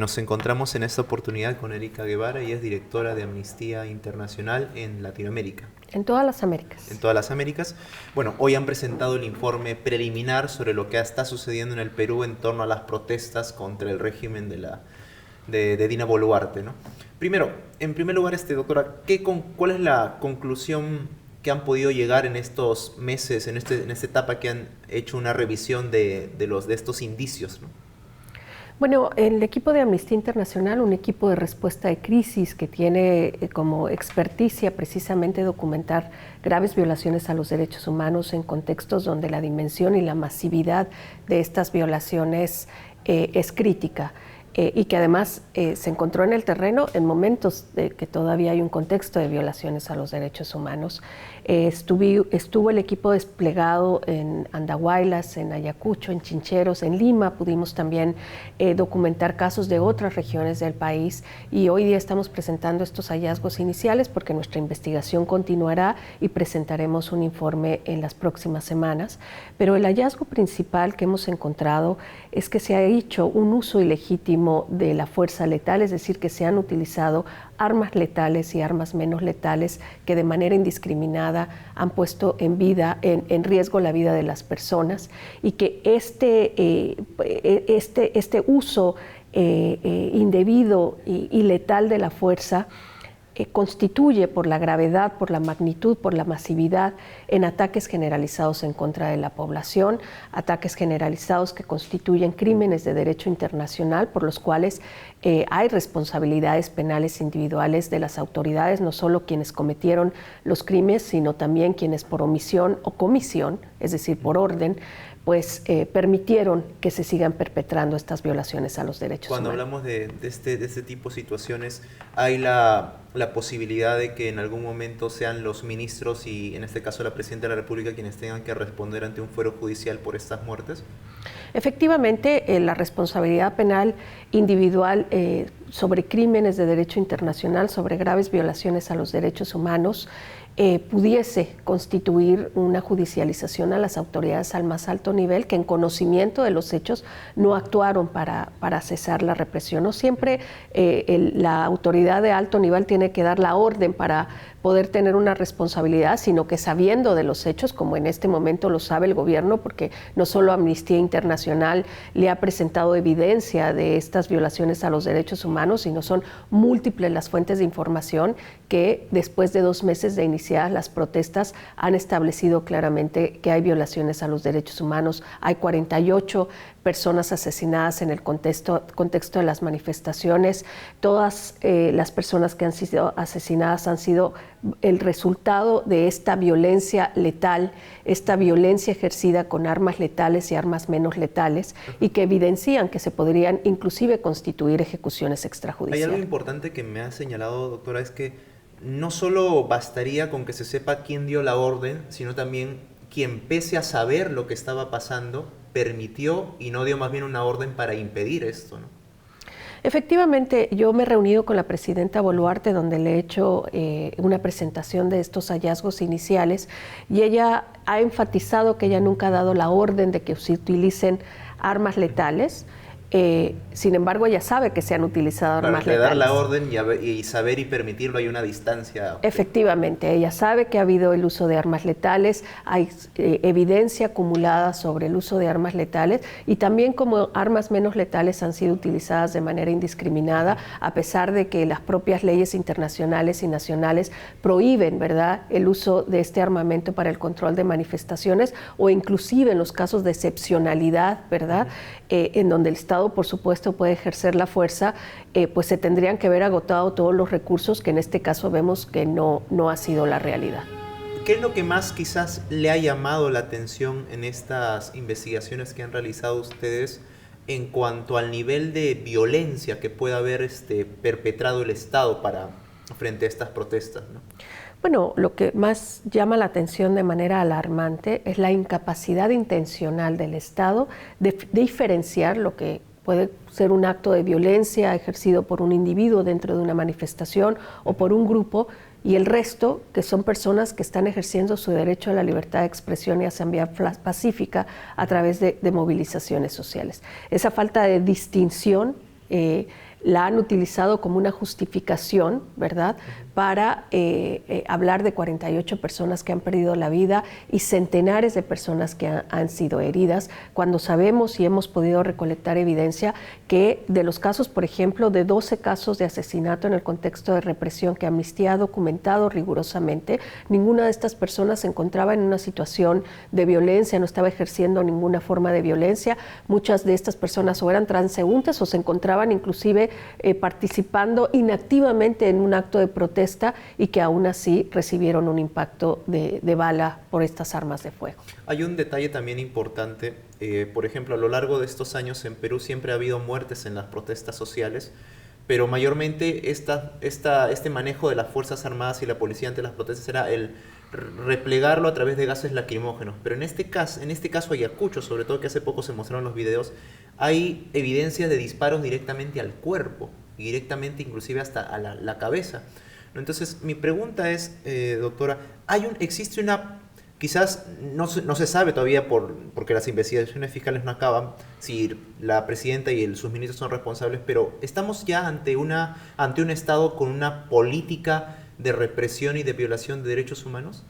Nos encontramos en esta oportunidad con Erika Guevara, y es directora de Amnistía Internacional en Latinoamérica. En todas las Américas. En todas las Américas. Bueno, hoy han presentado el informe preliminar sobre lo que está sucediendo en el Perú en torno a las protestas contra el régimen de Dina Boluarte, ¿no? Primero, en primer lugar, doctora, ¿cuál es la conclusión que han podido llegar en estos meses, en esta etapa que han hecho una revisión de estos indicios, ¿no? Bueno, el equipo de Amnistía Internacional, un equipo de respuesta de crisis que tiene como experticia precisamente documentar graves violaciones a los derechos humanos en contextos donde la dimensión y la masividad de estas violaciones es crítica. Y que además se encontró en el terreno en momentos de que todavía hay un contexto de violaciones a los derechos humanos. Estuvo el equipo desplegado en Andahuaylas, en Ayacucho, en Chincheros, en Lima. Pudimos también documentar casos de otras regiones del país, y hoy día estamos presentando estos hallazgos iniciales porque nuestra investigación continuará y presentaremos un informe en las próximas semanas. Pero el hallazgo principal que hemos encontrado es que se ha hecho un uso ilegítimo de la fuerza letal, es decir, que se han utilizado armas letales y armas menos letales que de manera indiscriminada han puesto en riesgo la vida de las personas, y que este uso indebido y letal de la fuerza constituye, por la gravedad, por la magnitud, por la masividad, en ataques generalizados en contra de la población, ataques generalizados que constituyen crímenes de derecho internacional por los cuales hay responsabilidades penales individuales de las autoridades, no solo quienes cometieron los crímenes, sino también quienes por omisión o comisión, es decir, por orden, pues permitieron que se sigan perpetrando estas violaciones a los derechos humanos. Cuando hablamos de este tipo de situaciones, ¿hay la posibilidad de que en algún momento sean los ministros y en este caso la Presidenta de la República quienes tengan que responder ante un fuero judicial por estas muertes? Efectivamente, la responsabilidad penal individual sobre crímenes de derecho internacional, sobre graves violaciones a los derechos humanos, pudiese constituir una judicialización a las autoridades al más alto nivel que en conocimiento de los hechos no actuaron para cesar la represión. No siempre la autoridad de alto nivel tiene que dar la orden para poder tener una responsabilidad, sino que sabiendo de los hechos, como en este momento lo sabe el gobierno, porque no solo Amnistía Internacional le ha presentado evidencia de estas violaciones a los derechos humanos, sino son múltiples las fuentes de información que después de 2 meses de iniciadas las protestas han establecido claramente que hay violaciones a los derechos humanos. Hay 48 personas asesinadas en el contexto de las manifestaciones. Todas las personas que han sido asesinadas han sido el resultado de esta violencia letal, esta violencia ejercida con armas letales y armas menos letales, y que evidencian que se podrían inclusive constituir ejecuciones extrajudiciales. Hay algo importante que me ha señalado, doctora, es que no solo bastaría con que se sepa quién dio la orden, sino también quien, pese a saber lo que estaba pasando, permitió y no dio más bien una orden para impedir esto, ¿no? Efectivamente, yo me he reunido con la presidenta Boluarte, donde le he hecho una presentación de estos hallazgos iniciales, y ella ha enfatizado que ella nunca ha dado la orden de que se utilicen armas letales. Sin embargo, ella sabe que se han utilizado armas letales. Para dar la orden y saber y permitirlo hay una distancia. Efectivamente, ella sabe que ha habido el uso de armas letales, hay evidencia acumulada sobre el uso de armas letales, y también como armas menos letales han sido utilizadas de manera indiscriminada, a pesar de que las propias leyes internacionales y nacionales prohíben, ¿verdad?, el uso de este armamento para el control de manifestaciones, o inclusive en los casos de excepcionalidad, ¿verdad?, en donde el Estado, por supuesto, puede ejercer la fuerza, pues se tendrían que haber agotado todos los recursos, que en este caso vemos que no ha sido la realidad. ¿Qué es lo que más quizás le ha llamado la atención en estas investigaciones que han realizado ustedes en cuanto al nivel de violencia que puede haber perpetrado el Estado frente a estas protestas, ¿no? Bueno, lo que más llama la atención de manera alarmante es la incapacidad intencional del Estado de diferenciar lo que puede ser un acto de violencia ejercido por un individuo dentro de una manifestación o por un grupo, y el resto, que son personas que están ejerciendo su derecho a la libertad de expresión y asamblea pacífica a través de movilizaciones sociales. Esa falta de distinción la han utilizado como una justificación, ¿verdad?, para hablar de 48 personas que han perdido la vida y centenares de personas que han sido heridas, cuando sabemos y hemos podido recolectar evidencia que de los casos, por ejemplo, de 12 casos de asesinato en el contexto de represión que Amnistía ha documentado rigurosamente, ninguna de estas personas se encontraba en una situación de violencia, no estaba ejerciendo ninguna forma de violencia. Muchas de estas personas o eran transeúntes o se encontraban inclusive participando inactivamente en un acto de protesta y que aún así recibieron un impacto de bala por estas armas de fuego. Hay un detalle también importante, por ejemplo, a lo largo de estos años en Perú siempre ha habido muertes en las protestas sociales, pero mayormente este manejo de las Fuerzas Armadas y la policía ante las protestas era el replegarlo a través de gases lacrimógenos. Pero en este caso Ayacucho, sobre todo que hace poco se mostraron los videos, hay evidencia de disparos directamente al cuerpo, y directamente inclusive hasta a la cabeza. Entonces, mi pregunta es, doctora, existe una, quizás no se sabe todavía porque las investigaciones fiscales no acaban, si la presidenta y sus ministros son responsables, pero ¿estamos ya ante un Estado con una política de represión y de violación de derechos humanos?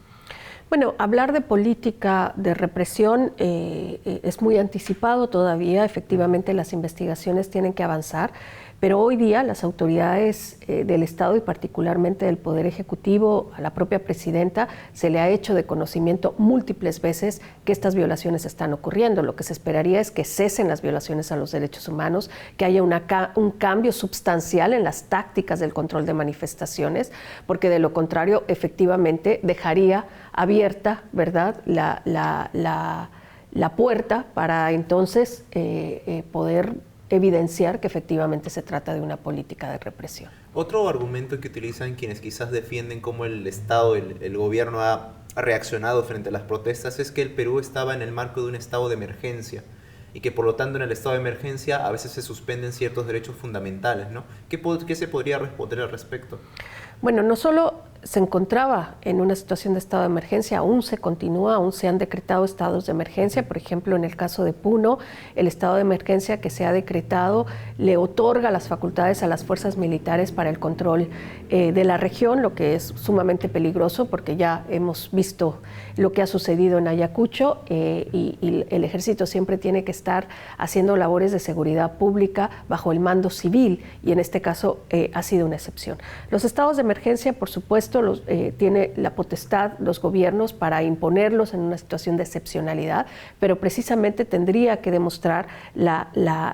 Bueno, hablar de política de represión es muy anticipado todavía. Efectivamente, las investigaciones tienen que avanzar, pero hoy día las autoridades del Estado y particularmente del Poder Ejecutivo, a la propia presidenta, se le ha hecho de conocimiento múltiples veces que estas violaciones están ocurriendo. Lo que se esperaría es que cesen las violaciones a los derechos humanos, que haya un cambio sustancial en las tácticas del control de manifestaciones, porque de lo contrario, efectivamente, dejaría abierta, ¿verdad?, la puerta para entonces poder evidenciar que efectivamente se trata de una política de represión. Otro argumento que utilizan quienes quizás defienden cómo el Estado, el gobierno ha reaccionado frente a las protestas es que el Perú estaba en el marco de un estado de emergencia y que por lo tanto en el estado de emergencia a veces se suspenden ciertos derechos fundamentales, ¿no? ¿Qué se podría responder al respecto? Bueno, no solo se encontraba en una situación de estado de emergencia, aún se continúa, aún se han decretado estados de emergencia. Por ejemplo, en el caso de Puno, el estado de emergencia que se ha decretado le otorga las facultades a las fuerzas militares para el control de la región, lo que es sumamente peligroso porque ya hemos visto lo que ha sucedido en Ayacucho y el ejército siempre tiene que estar haciendo labores de seguridad pública bajo el mando civil y en este caso ha sido una excepción. Los estados de emergencia, por supuesto, tiene la potestad los gobiernos para imponerlos en una situación de excepcionalidad, pero precisamente tendría que demostrar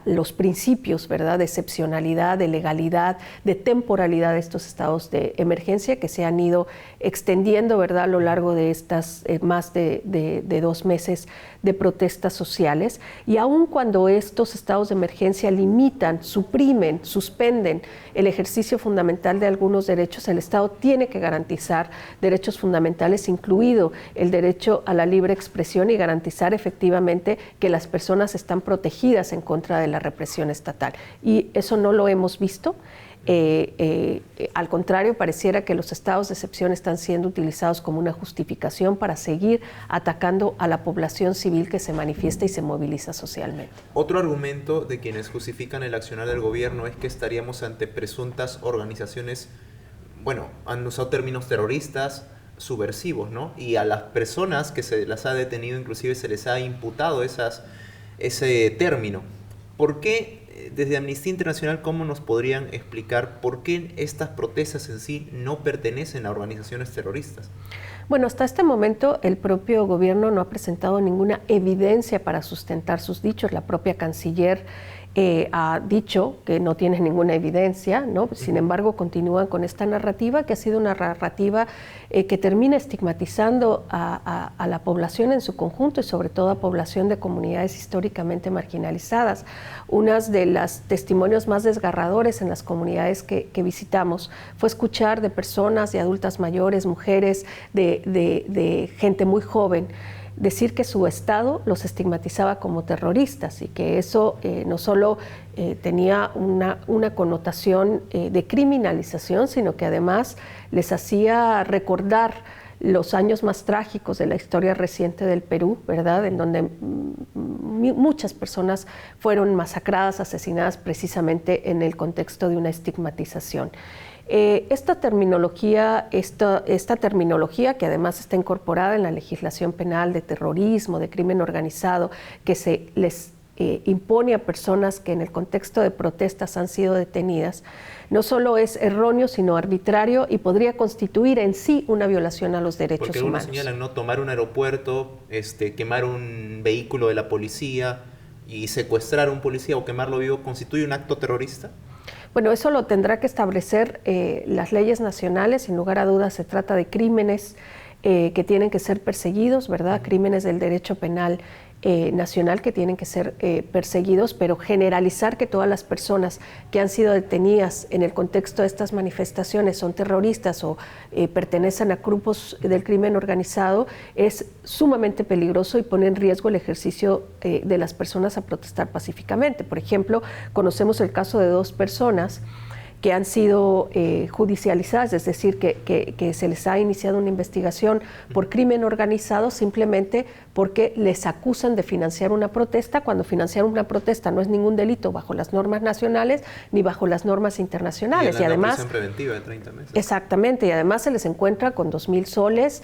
los principios, ¿verdad?, de excepcionalidad, de legalidad, de temporalidad de estos estados de emergencia que se han ido extendiendo, ¿verdad?, a lo largo de estas más de 2 meses de protestas sociales. Y aun cuando estos estados de emergencia limitan, suprimen, suspenden el ejercicio fundamental de algunos derechos, el Estado tiene que garantizar derechos fundamentales, incluido el derecho a la libre expresión y garantizar efectivamente que las personas están protegidas en contra de la represión estatal. Y eso no lo hemos visto. Al contrario, pareciera que los estados de excepción están siendo utilizados como una justificación para seguir atacando a la población civil que se manifiesta y se moviliza socialmente. Otro argumento de quienes justifican el accionar del gobierno es que estaríamos ante presuntas organizaciones, bueno, han usado términos terroristas, subversivos, ¿no? Y a las personas que se las ha detenido inclusive se les ha imputado ese término. ¿Por qué? Desde Amnistía Internacional, ¿cómo nos podrían explicar por qué estas protestas en sí no pertenecen a organizaciones terroristas? Bueno, hasta este momento el propio gobierno no ha presentado ninguna evidencia para sustentar sus dichos. La propia canciller ha dicho que no tiene ninguna evidencia, ¿no? Sin embargo, continúan con esta narrativa que ha sido una narrativa que termina estigmatizando a la población en su conjunto y sobre todo a población de comunidades históricamente marginalizadas. Unas de los testimonios más desgarradores en las comunidades que visitamos fue escuchar de personas, de adultas mayores, mujeres, de gente muy joven, decir que su Estado los estigmatizaba como terroristas y que eso no solo tenía una connotación de criminalización, sino que además les hacía recordar los años más trágicos de la historia reciente del Perú, ¿verdad?, en donde muchas personas fueron masacradas, asesinadas precisamente en el contexto de una estigmatización. Esta terminología que además está incorporada en la legislación penal de terrorismo, de crimen organizado, que se les impone a personas que en el contexto de protestas han sido detenidas, no solo es erróneo, sino arbitrario y podría constituir en sí una violación a los derechos humanos. Porque algunos señalan, ¿no?, tomar un aeropuerto, quemar un vehículo de la policía y secuestrar a un policía o quemarlo vivo, ¿constituye un acto terrorista? Bueno, eso lo tendrá que establecer las leyes nacionales. Sin lugar a dudas se trata de crímenes que tienen que ser perseguidos, ¿verdad? Crímenes del derecho penal nacional que tienen que ser perseguidos, pero generalizar que todas las personas que han sido detenidas en el contexto de estas manifestaciones son terroristas o pertenecen a grupos del crimen organizado es sumamente peligroso y pone en riesgo el ejercicio de las personas a protestar pacíficamente. Por ejemplo, conocemos el caso de 2 personas que han sido judicializadas, es decir, que se les ha iniciado una investigación por crimen organizado simplemente porque les acusan de financiar una protesta, cuando financiar una protesta no es ningún delito bajo las normas nacionales ni bajo las normas internacionales. Y además prisión preventiva de 30 meses. Exactamente, y además se les encuentra con 2,000 soles,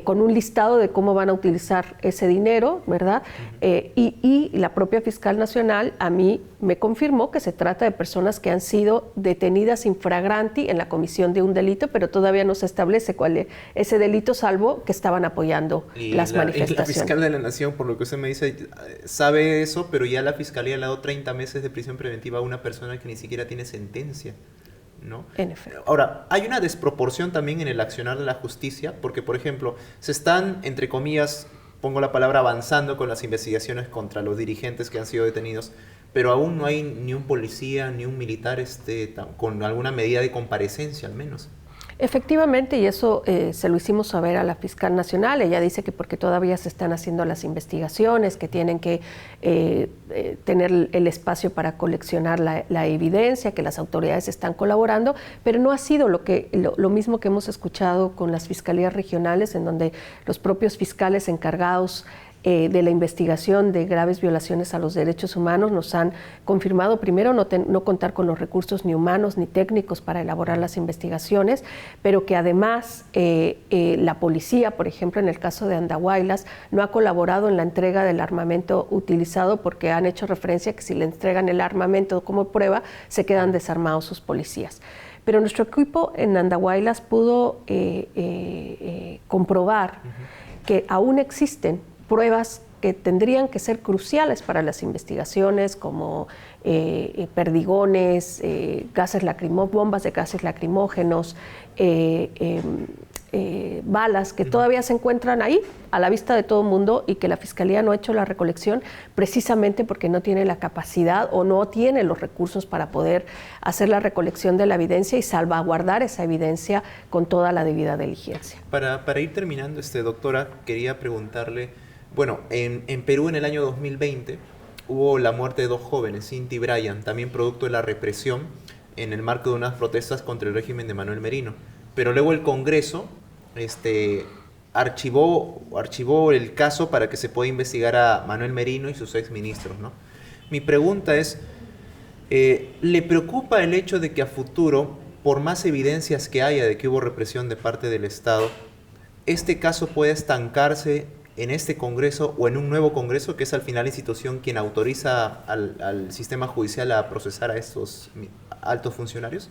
con un listado de cómo van a utilizar ese dinero, ¿verdad? Y la propia fiscal nacional a mí me confirmó que se trata de personas que han sido detenidas in flagranti en la comisión de un delito, pero todavía no se establece cuál es ese delito, salvo que estaban apoyando las manifestaciones. La fiscal de la Nación, por lo que usted me dice, sabe eso, pero ya la Fiscalía le ha dado 30 meses de prisión preventiva a una persona que ni siquiera tiene sentencia, ¿no? En efecto. Ahora, hay una desproporción también en el accionar de la justicia, porque, por ejemplo, se están, entre comillas, pongo la palabra, avanzando con las investigaciones contra los dirigentes que han sido detenidos, pero aún no hay ni un policía ni un militar con alguna medida de comparecencia al menos. Efectivamente, y eso se lo hicimos saber a la fiscal nacional. Ella dice que porque todavía se están haciendo las investigaciones, que tienen que tener el espacio para coleccionar la evidencia, que las autoridades están colaborando, pero no ha sido lo mismo que hemos escuchado con las fiscalías regionales, en donde los propios fiscales encargados de la investigación de graves violaciones a los derechos humanos nos han confirmado, primero, no contar con los recursos ni humanos ni técnicos para elaborar las investigaciones, pero que además la policía, por ejemplo, en el caso de Andahuaylas, no ha colaborado en la entrega del armamento utilizado porque han hecho referencia a que si le entregan el armamento como prueba, se quedan desarmados sus policías. Pero nuestro equipo en Andahuaylas pudo comprobar que aún existen pruebas que tendrían que ser cruciales para las investigaciones, como perdigones, bombas de gases lacrimógenos, balas que todavía se encuentran ahí a la vista de todo el mundo y que la Fiscalía no ha hecho la recolección precisamente porque no tiene la capacidad o no tiene los recursos para poder hacer la recolección de la evidencia y salvaguardar esa evidencia con toda la debida diligencia. Para ir terminando, doctora, quería preguntarle, bueno, en Perú en el año 2020 hubo la muerte de 2 jóvenes, Cinti y Brian, también producto de la represión en el marco de unas protestas contra el régimen de Manuel Merino. Pero luego el Congreso archivó el caso para que se pueda investigar a Manuel Merino y sus exministros, ¿no? Mi pregunta es, ¿le preocupa el hecho de que a futuro, por más evidencias que haya de que hubo represión de parte del Estado, este caso pueda estancarse en este Congreso o en un nuevo Congreso, que es al final la institución quien autoriza al sistema judicial a procesar a estos altos funcionarios?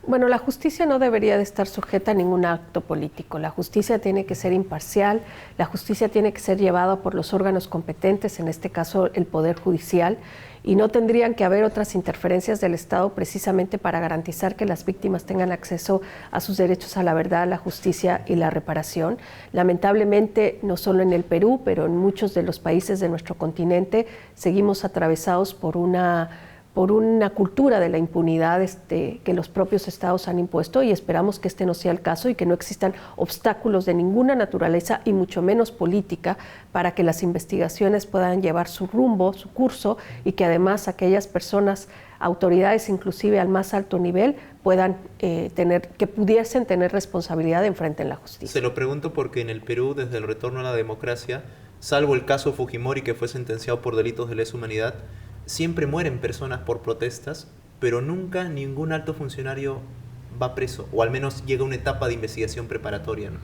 Bueno, la justicia no debería de estar sujeta a ningún acto político. La justicia tiene que ser imparcial, la justicia tiene que ser llevada por los órganos competentes, en este caso el Poder Judicial, y no tendrían que haber otras interferencias del Estado precisamente para garantizar que las víctimas tengan acceso a sus derechos a la verdad, la justicia y la reparación. Lamentablemente, no solo en el Perú, pero en muchos de los países de nuestro continente, seguimos atravesados por una cultura de la impunidad que los propios estados han impuesto, y esperamos que este no sea el caso y que no existan obstáculos de ninguna naturaleza y mucho menos política para que las investigaciones puedan llevar su rumbo, su curso, y que además aquellas personas, autoridades inclusive al más alto nivel, pudiesen tener responsabilidad en frente en la justicia. Se lo pregunto porque en el Perú, desde el retorno a la democracia, salvo el caso Fujimori, que fue sentenciado por delitos de lesa humanidad, siempre mueren personas por protestas, pero nunca ningún alto funcionario va preso, o al menos llega a una etapa de investigación preparatoria, ¿no?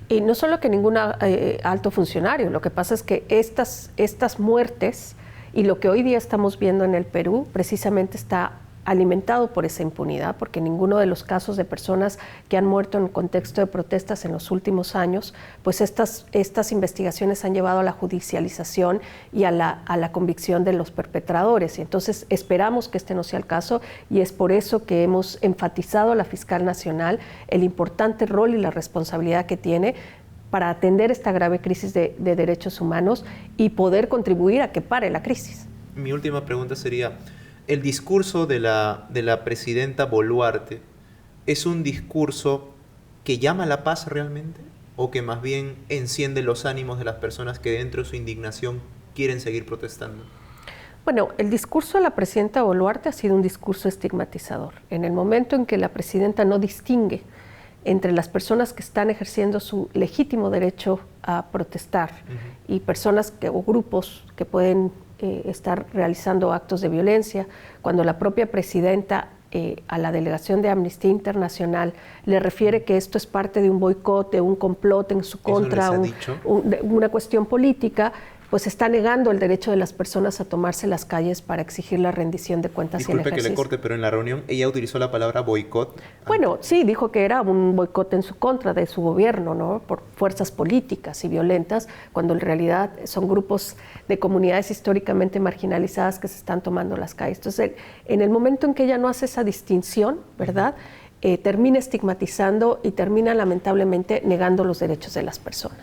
Y no solo que ningún alto funcionario, lo que pasa es que estas muertes y lo que hoy día estamos viendo en el Perú precisamente está alimentado por esa impunidad, porque ninguno de los casos de personas que han muerto en el contexto de protestas en los últimos años, pues estas investigaciones han llevado a la judicialización y a la convicción de los perpetradores. Y entonces esperamos que este no sea el caso, y es por eso que hemos enfatizado a la fiscal nacional el importante rol y la responsabilidad que tiene para atender esta grave crisis de derechos humanos y poder contribuir a que pare la crisis. Mi última pregunta sería: ¿el discurso de la presidenta Boluarte es un discurso que llama a la paz realmente, o que más bien enciende los ánimos de las personas que dentro de su indignación quieren seguir protestando? Bueno, el discurso de la presidenta Boluarte ha sido un discurso estigmatizador. En el momento en que la presidenta no distingue entre las personas que están ejerciendo su legítimo derecho a protestar y personas o grupos que pueden estar realizando actos de violencia, cuando la propia presidenta a la delegación de Amnistía Internacional le refiere que esto es parte de un boicot, de un complot en su contra, una cuestión política, pues está negando el derecho de las personas a tomarse las calles para exigir la rendición de cuentas. Disculpe que le corte, pero en la reunión ella utilizó la palabra boicot. Bueno, sí, dijo que era un boicot en su contra de su gobierno, ¿no? Por fuerzas políticas y violentas, cuando en realidad son grupos de comunidades históricamente marginalizadas que se están tomando las calles. Entonces, en el momento en que ella no hace esa distinción, ¿verdad?, termina estigmatizando y termina lamentablemente negando los derechos de las personas.